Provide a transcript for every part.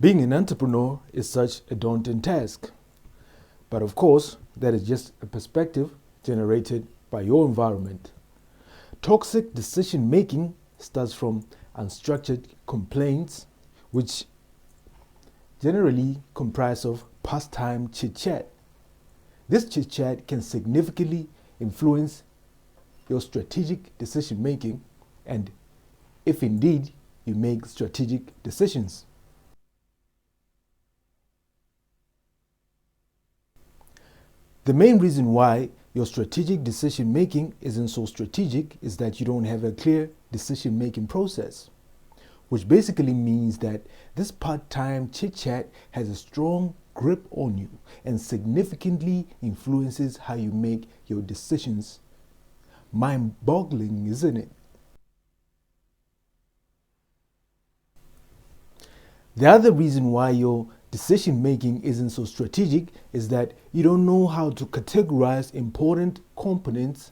Being an entrepreneur is such a daunting task. But of course, that is just a perspective generated by your environment. Toxic decision making starts from unstructured complaints, which generally comprise of pastime chit-chat. This chit-chat can significantly influence your strategic decision making and if indeed you make strategic decisions. The main reason why your strategic decision making isn't so strategic is that you don't have a clear decision making process, which basically means that this part-time chit-chat has a strong grip on you and significantly influences how you make your decisions. Mind-boggling, isn't it? The other reason why your decision making isn't so strategic is that you don't know how to categorize important components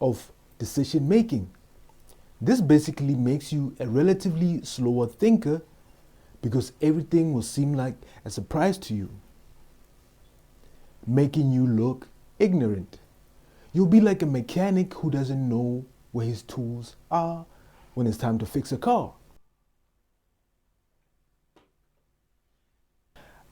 of decision making. This basically makes you a relatively slower thinker because everything will seem like a surprise to you, making you look ignorant. You'll be like a mechanic who doesn't know where his tools are when it's time to fix a car.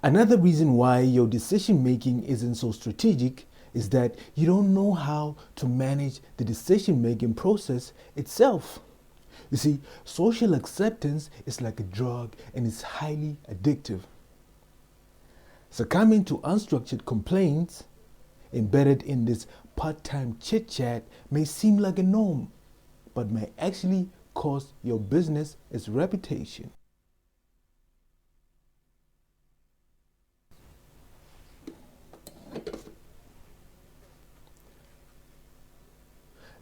Another reason why your decision making isn't so strategic is that you don't know how to manage the decision making process itself. You see, social acceptance is like a drug and it's highly addictive. Succumbing to unstructured complaints embedded in this part-time chit-chat may seem like a norm, but may actually cost your business its reputation.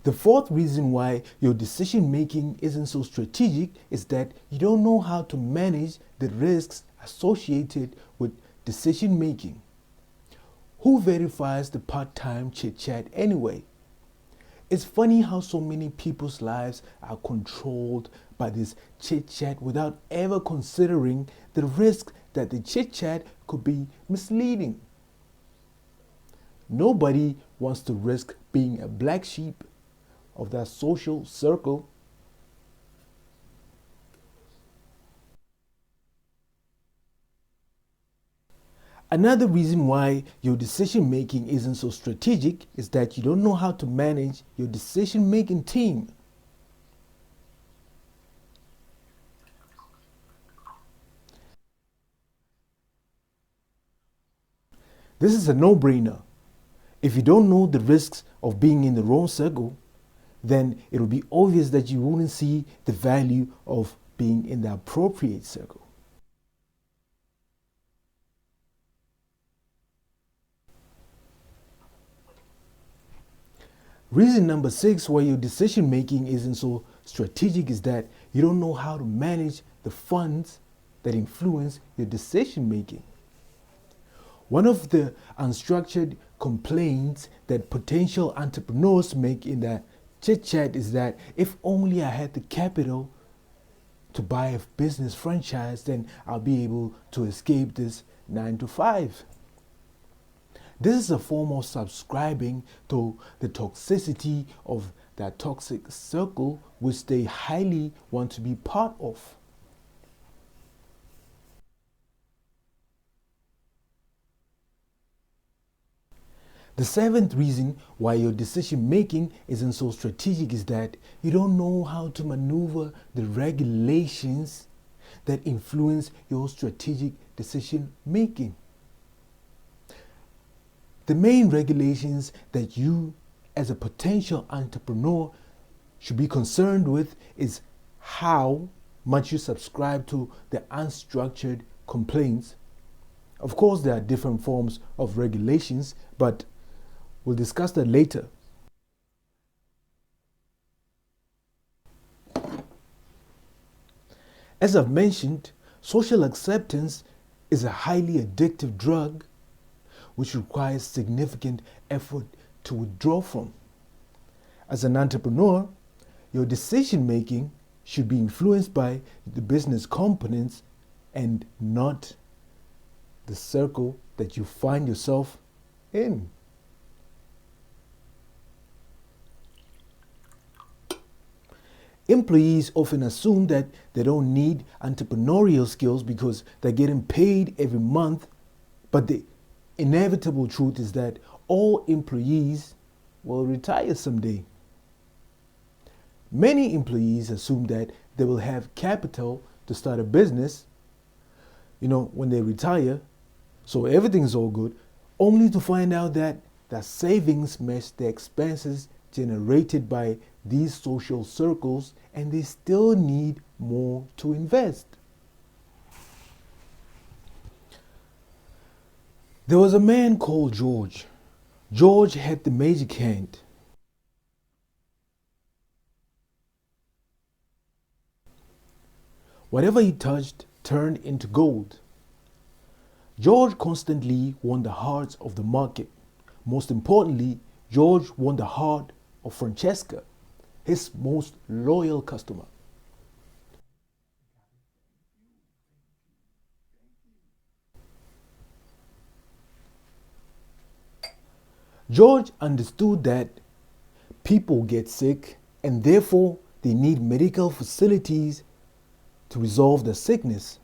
The fourth reason why your decision making isn't so strategic is that you don't know how to manage the risks associated with decision making. Who verifies the part-time chit-chat anyway? It's funny how so many people's lives are controlled by this chit-chat without ever considering the risk that the chit-chat could be misleading. Nobody wants to risk being a black sheep of that social circle. Another reason why your decision making isn't so strategic is that you don't know how to manage your decision making team. This is a no-brainer. If you don't know the risks of being in the wrong circle, then it will be obvious that you wouldn't see the value of being in the appropriate circle. Reason number 6 why your decision making isn't so strategic is that you don't know how to manage the funds that influence your decision making. One of the unstructured complaints that potential entrepreneurs make in the chit-chat is that if only I had the capital to buy a business franchise, then I'll be able to escape this 9-to-5. This is a form of subscribing to the toxicity of that toxic circle which they highly want to be part of. The 7th reason why your decision making isn't so strategic is that you don't know how to maneuver the regulations that influence your strategic decision making. The main regulations that you as a potential entrepreneur should be concerned with is how much you subscribe to the unstructured complaints. Of course, there are different forms of regulations, but we'll discuss that later. As I've mentioned, social acceptance is a highly addictive drug which requires significant effort to withdraw from. As an entrepreneur, your decision making should be influenced by the business components and not the circle that you find yourself in. Employees often assume that they don't need entrepreneurial skills because they're getting paid every month, but the inevitable truth is that all employees will retire someday. Many employees assume that they will have capital to start a business, when they retire, so everything's all good, only to find out that their savings match the expenses generated by these social circles, and they still need more to invest. There was a man called George. George had the magic hand. Whatever he touched turned into gold. George constantly won the hearts of the market. Most importantly, George won the heart of Francesca, his most loyal customer. George understood that people get sick and therefore they need medical facilities to resolve the sickness,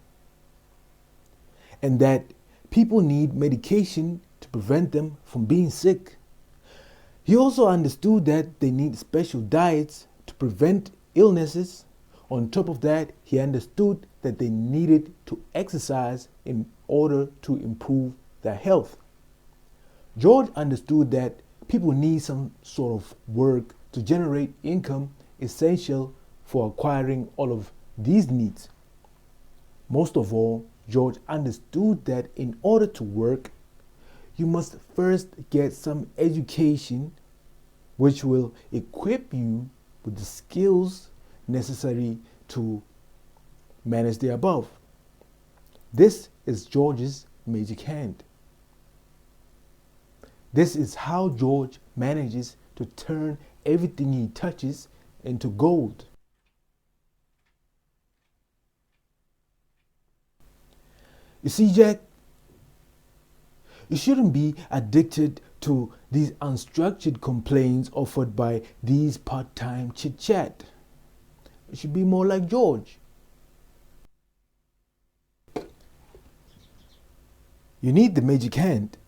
and that people need medication to prevent them from being sick. He also understood that they need special diets to prevent illnesses. On top of that, he understood that they needed to exercise in order to improve their health. George understood that people need some sort of work to generate income essential for acquiring all of these needs. Most of all, George understood that in order to work, you must first get some education which will equip you with the skills necessary to manage the above. This is George's magic hand. This is how George manages to turn everything he touches into gold. You see, Jack, you shouldn't be addicted to these unstructured complaints offered by these part-time chit-chat. You should be more like George. You need the magic hand